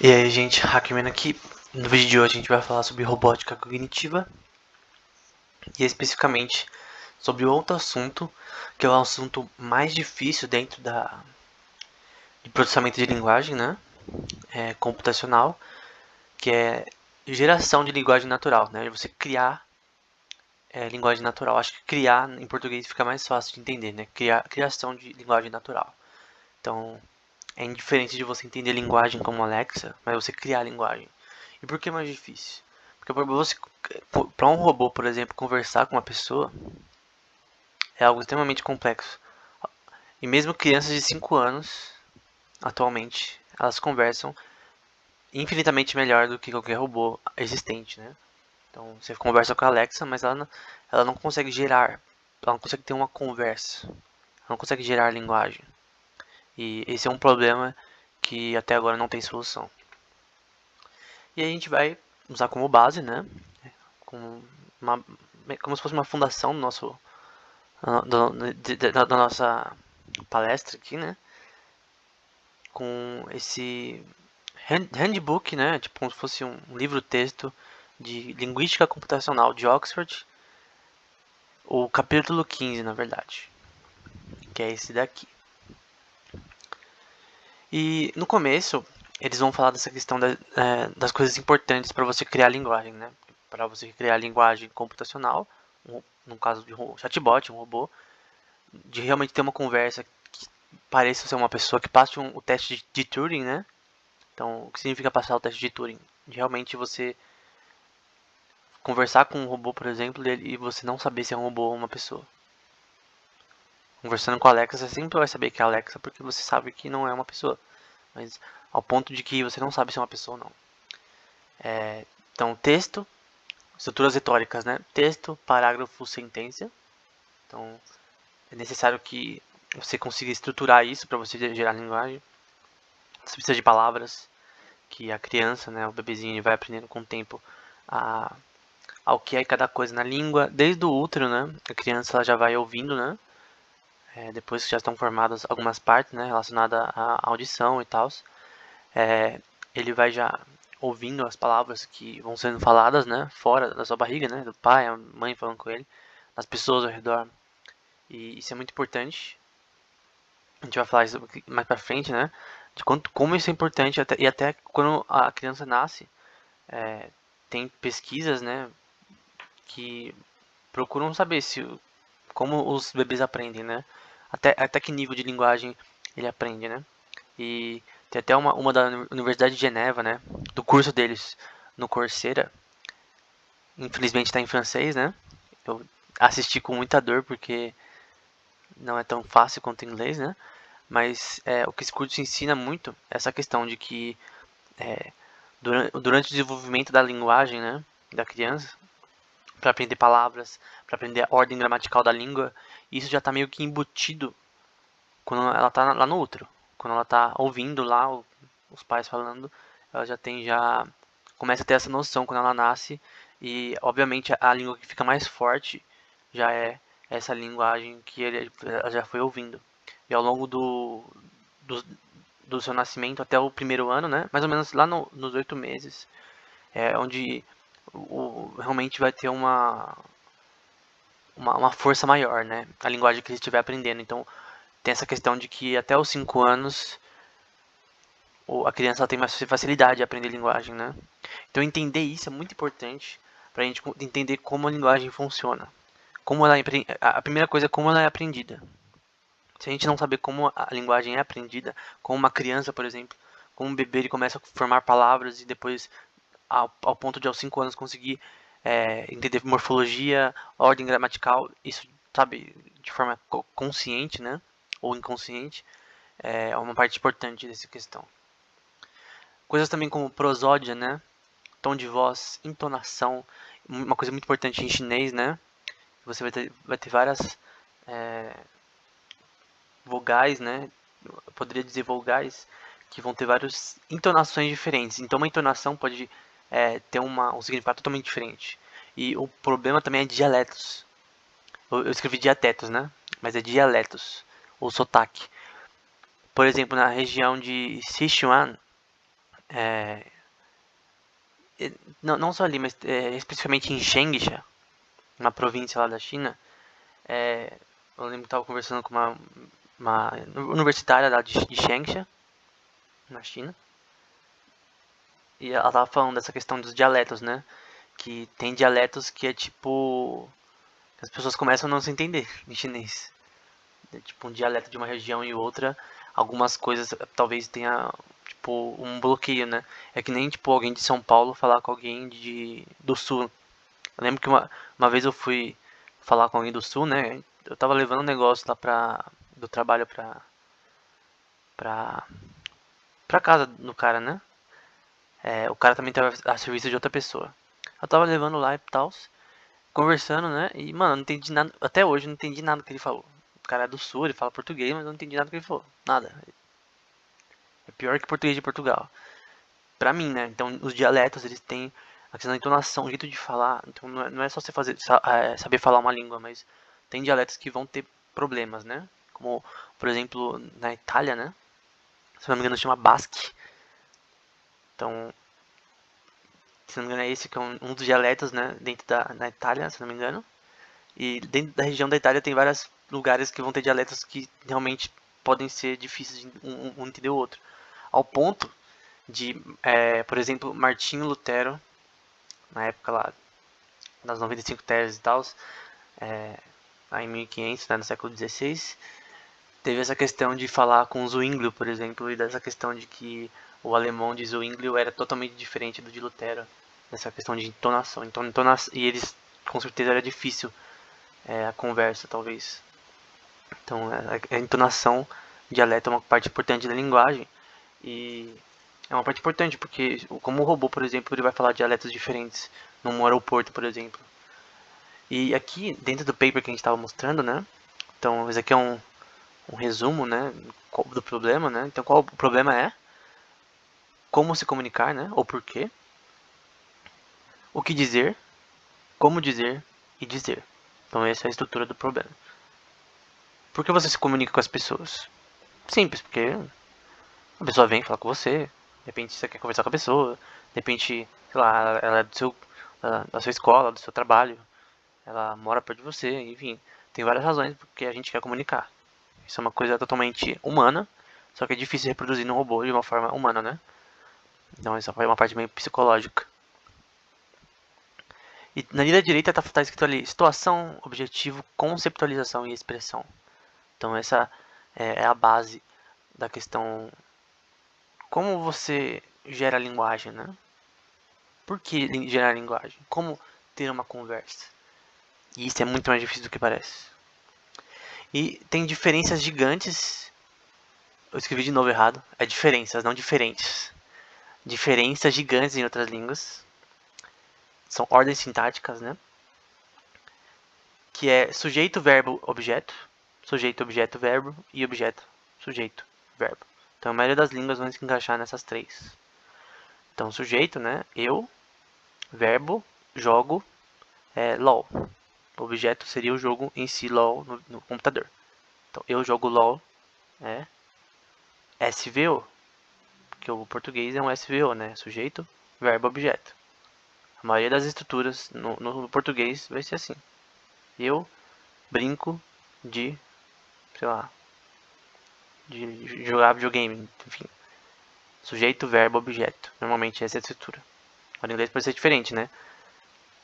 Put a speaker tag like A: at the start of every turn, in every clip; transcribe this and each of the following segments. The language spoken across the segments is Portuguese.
A: E aí, gente, Hackman aqui. No vídeo de hoje a gente vai falar sobre robótica cognitiva e especificamente sobre outro assunto, que é o assunto mais difícil dentro de processamento de linguagem, né? Computacional, que é geração de linguagem natural, né? Você criar linguagem natural. Acho que criar em português fica mais fácil de entender, né? Criação de linguagem natural. Então, é indiferente de você entender linguagem como Alexa, mas você criar linguagem. E por que é mais difícil? Porque para um robô, por exemplo, conversar com uma pessoa é algo extremamente complexo. E mesmo crianças de 5 anos, atualmente, elas conversam infinitamente melhor do que qualquer robô existente, né? Então, você conversa com a Alexa, mas ela não consegue gerar, ela não consegue ter uma conversa, ela não consegue gerar linguagem. E esse é um problema que até agora não tem solução. E a gente vai usar como base, né? Como, uma, como se fosse uma fundação do nosso, da nossa palestra aqui, né? Com esse handbook, né? Tipo como se fosse um livro-texto de linguística computacional de Oxford, o capítulo 15, na verdade, que é esse daqui. E no começo, eles vão falar dessa questão das coisas importantes para você criar linguagem, né? Para você criar linguagem computacional, no caso de um chatbot, um robô, de realmente ter uma conversa que pareça ser uma pessoa que passe o teste de Turing, né? Então, o que significa passar o teste de Turing? De realmente você conversar com um robô, por exemplo, e você não saber se é um robô ou uma pessoa. Conversando com a Alexa, você sempre vai saber que é a Alexa porque você sabe que não é uma pessoa. Mas ao ponto de que você não sabe se é uma pessoa ou não. Então, texto, estruturas retóricas, né? Texto, parágrafo, sentença. Então, é necessário que você consiga estruturar isso para você gerar linguagem. Você precisa de palavras que a criança, né, o bebezinho, ele vai aprendendo com o tempo a, ao que é cada coisa na língua. Desde o útero, né? A criança ela já vai ouvindo, né? Depois que já estão formadas algumas partes, né, relacionadas à audição e tal, ele vai já ouvindo as palavras que vão sendo faladas, né, fora da sua barriga, né, do pai, a mãe falando com ele, das pessoas ao redor. E isso é muito importante. A gente vai falar isso mais pra frente, né, de como isso é importante e até quando a criança nasce, tem pesquisas, né, que procuram saber se como os bebês aprendem, né, até que nível de linguagem ele aprende, né. E tem até uma da Universidade de Geneva, né? Do curso deles no Coursera. Infelizmente está em francês, né? Eu assisti com muita dor porque não é tão fácil quanto em inglês, né? Mas o que esse curso ensina muito é essa questão de que durante o desenvolvimento da linguagem, né? Da criança, para aprender palavras, para aprender a ordem gramatical da língua, isso já está meio que embutido quando ela está lá no útero. Quando ela está ouvindo lá os pais falando, ela já começa a ter essa noção quando ela nasce e obviamente a língua que fica mais forte já é essa linguagem que ele já foi ouvindo. E ao longo do, do seu nascimento até o primeiro ano, né, mais ou menos lá nos 8 meses, é onde realmente vai ter uma força maior, né, a linguagem que ele estiver aprendendo. Então tem essa questão de que até os 5 anos a criança tem mais facilidade de aprender linguagem, né? Então entender isso é muito importante para a gente entender como a linguagem funciona. Como ela a primeira coisa é como ela é aprendida. Se a gente não saber como a linguagem é aprendida, como uma criança, por exemplo, como um bebê ele começa a formar palavras e depois ao ponto de aos 5 anos conseguir entender morfologia, ordem gramatical, isso sabe de forma consciente, né? Ou inconsciente, é uma parte importante dessa questão. Coisas também como prosódia, né? Tom de voz, entonação, uma coisa muito importante em chinês, né? Você vai ter várias vogais, né? Eu poderia dizer vogais que vão ter várias entonações diferentes. Então uma entonação pode ter um significado totalmente diferente. E o problema também é dialetos. Eu escrevi diatetos, né? Mas é dialetos, ou sotaque. Por exemplo, na região de Sichuan, não só ali, mas especificamente em Changsha, uma província lá da China, eu lembro que estava conversando com uma universitária lá de Changsha, na China, e ela tava falando dessa questão dos dialetos, né? Que tem dialetos que é tipo. As pessoas começam a não se entender em chinês. É tipo um dialeto de uma região e outra, algumas coisas talvez tenha tipo um bloqueio, né? É que nem tipo alguém de São Paulo falar com alguém do Sul. Eu lembro que uma vez eu fui falar com alguém do Sul, né? Eu tava levando um negócio lá do trabalho pra, pra casa do cara, né? O cara também tava a serviço de outra pessoa. Eu tava levando lá e tal, conversando, né? E, mano, eu não entendi nada. Até hoje eu não entendi nada que ele falou. O cara é do Sul, ele fala português, mas eu não entendi nada que ele falou. Nada. É pior que português de Portugal. Pra mim, né? Então, os dialetos, eles têm a questão da entonação, o jeito de falar. Então, não é só você saber falar uma língua, mas tem dialetos que vão ter problemas, né? Como, por exemplo, na Itália, né? Se não me engano, chama Basque. Então, se não me engano, é esse que é um dos dialetos, né? Dentro da Itália, se não me engano. E dentro da região da Itália tem vários lugares que vão ter dialetos que realmente podem ser difíceis de um entender o outro. Ao ponto de, por exemplo, Martinho Lutero, na época lá das 95 teses e tal, lá em 1500, né, no século XVI, teve essa questão de falar com o Zwinglio, por exemplo, e dessa questão de que o alemão de Zwinglio era totalmente diferente do de Lutero, dessa questão de entonação. Então, e eles, com certeza, era difícil a conversa, talvez. Então, a entonação, dialeto é uma parte importante da linguagem e é uma parte importante porque, como o robô, por exemplo, ele vai falar dialetos diferentes num aeroporto, por exemplo. E aqui, dentro do paper que a gente estava mostrando, né? Então, esse aqui é um resumo, né, do problema, né? Então, qual o problema é? Como se comunicar, né? Ou por quê? O que dizer? Como dizer e dizer. Então, essa é a estrutura do problema. Por que você se comunica com as pessoas? Simples, porque a pessoa vem falar com você, de repente você quer conversar com a pessoa, de repente, sei lá, ela é da sua escola, do seu trabalho, ela mora perto de você, enfim, tem várias razões porque a gente quer comunicar. Isso é uma coisa totalmente humana, só que é difícil reproduzir no robô de uma forma humana, né? Então essa foi uma parte meio psicológica. E na linha direita tá escrito ali situação, objetivo, conceptualização e expressão. Então essa é a base da questão como você gera linguagem, né? Por que gerar linguagem? Como ter uma conversa? E isso é muito mais difícil do que parece. E tem diferenças gigantes. Eu escrevi de novo errado. É diferenças, não diferentes. Diferenças gigantes em outras línguas. São ordens sintáticas, né? Que é sujeito, verbo, objeto. Sujeito, objeto, verbo. E objeto, sujeito, verbo. Então a maioria das línguas vão se encaixar nessas três. Então sujeito, né? Eu. Verbo, jogo, LOL. O objeto seria o jogo em si, LOL, no computador. Então, eu jogo LOL, é SVO, porque o português é um SVO, né? Sujeito, verbo, objeto. A maioria das estruturas no português vai ser assim. Eu brinco de, sei lá, de jogar videogame, enfim. Sujeito, verbo, objeto. Normalmente essa é a estrutura. O inglês pode ser diferente, né?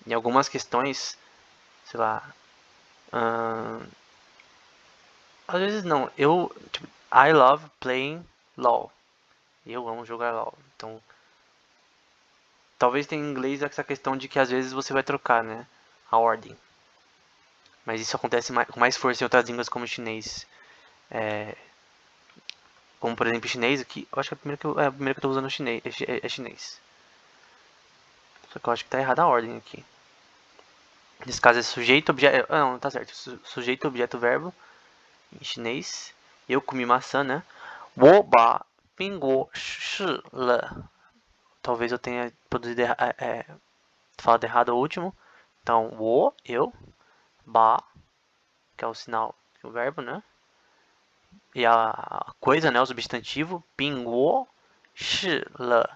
A: Em algumas questões, sei lá, às vezes não. Tipo, I love playing LOL. Eu amo jogar LOL. Então, talvez tenha em inglês essa questão de que às vezes você vai trocar, né? A ordem. Mas isso acontece com mais força em outras línguas como chinês. Como por exemplo chinês aqui. Eu acho que a primeira que eu tô usando é chinês. Só que eu acho que tá errada a ordem aqui. Nesse caso é sujeito, objeto. Ah, não, tá certo. Sujeito, objeto, verbo. Em chinês. Eu comi maçã, né? 我把苹果吃了. Talvez eu tenha produzido falado errado o último. Então, eu, ba, que é o sinal, o verbo, né? E a coisa, né? O substantivo, 苹果 shi le.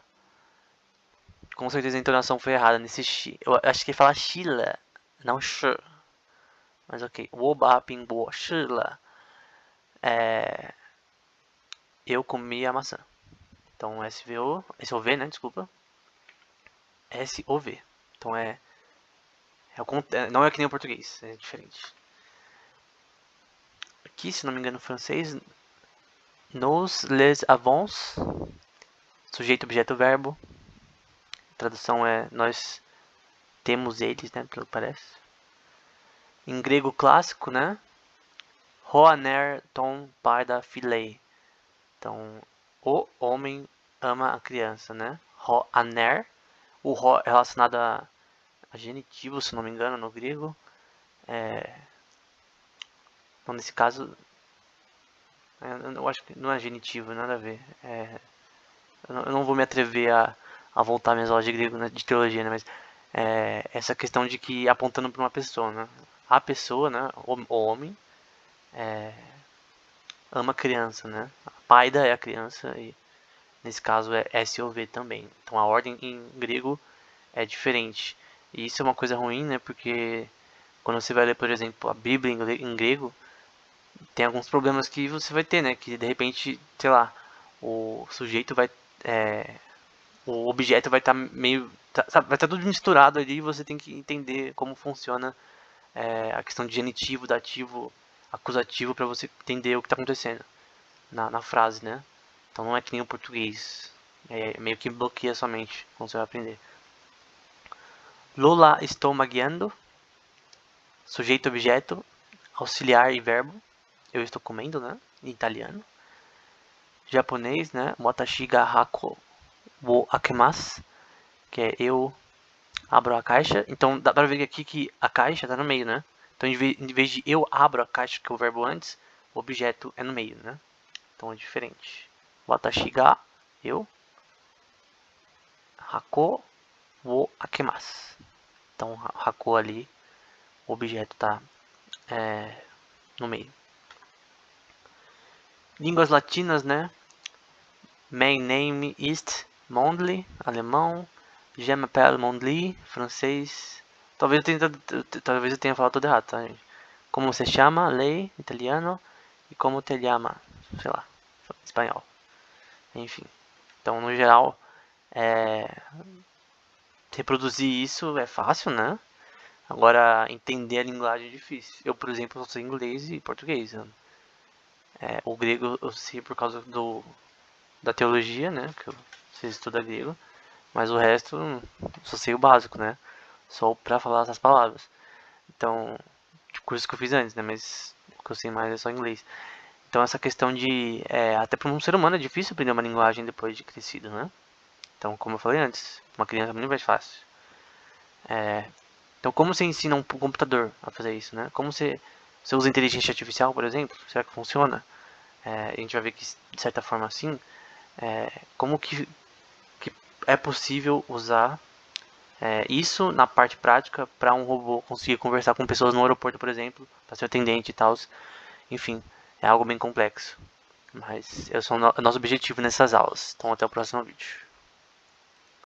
A: com certeza a entonação foi errada nesse X. Eu acho que ele fala Xila, não X. Mas ok. Wo ba ping bo Xila. Eu comi a maçã. Então SVO, SOV, né? Desculpa. SOV. Então não é que nem o português, é diferente. Aqui, se não me engano, em francês, nous les avons, sujeito, objeto, verbo. A tradução é nós temos eles, né? Pelo que parece. Em grego clássico, né? Hoaner ton parda filei. Então, o homem ama a criança, né? Hoaner. O ro é relacionado a genitivo, se não me engano, no grego. Então, nesse caso, eu acho que não é genitivo, nada a ver. Eu não vou me atrever a voltar minhas aulas de grego, né, de teologia, né, mas essa questão de que apontando para uma pessoa, né? A pessoa, né, o homem, ama a criança, né? A paida é a criança e nesse caso é SOV também. Então a ordem em grego é diferente. E isso é uma coisa ruim, né? Porque quando você vai ler, por exemplo, a Bíblia em grego, tem alguns problemas que você vai ter, né? Que de repente, sei lá, o sujeito vai. O objeto vai estar meio. Vai estar tudo misturado ali e você tem que entender como funciona a questão de genitivo, dativo, acusativo para você entender o que está acontecendo na frase, né? Então não é que nem o português. Meio que bloqueia sua mente quando você vai aprender. Lola estou maguiando. Sujeito, objeto, auxiliar e verbo. Eu estou comendo, né? Em italiano. Japonês, né? Watashi ga hako wo akemasu. Que é eu abro a caixa. Então dá pra ver aqui que a caixa tá no meio, né? Então em vez de eu abro a caixa, que é o verbo antes, o objeto é no meio, né? Então é diferente. Watashi ga, eu. Hako wo akemasu. Então hako ali, o objeto tá no meio. Línguas latinas, né? My name is Mondley, alemão. Je m'appelle Mondley, francês. Talvez eu tenha falado tudo errado, tá, gente? Como se chama, lei, italiano. E como te llama, sei lá, espanhol. Enfim. Então, no geral, reproduzir isso é fácil, né? Agora, entender a linguagem é difícil. Eu, por exemplo, só sei inglês e português. O grego eu sei por causa da teologia, né? Que você estuda grego. Mas o resto, só sei o básico, né? Só pra falar essas palavras. Então, de cursos que eu fiz antes, né? Mas o que eu sei mais é só inglês. Então, essa questão de... até para um ser humano é difícil aprender uma linguagem depois de crescido, né? Então, como eu falei antes, uma criança não é mais fácil. Então, como você ensina um computador a fazer isso, né? Como você usa inteligência artificial, por exemplo? Será que funciona? A gente vai ver que, de certa forma, assim, como que é possível usar isso na parte prática para um robô conseguir conversar com pessoas no aeroporto, por exemplo, para ser atendente e tal. Enfim, é algo bem complexo. Mas esse é o nosso objetivo nessas aulas. Então, até o próximo vídeo.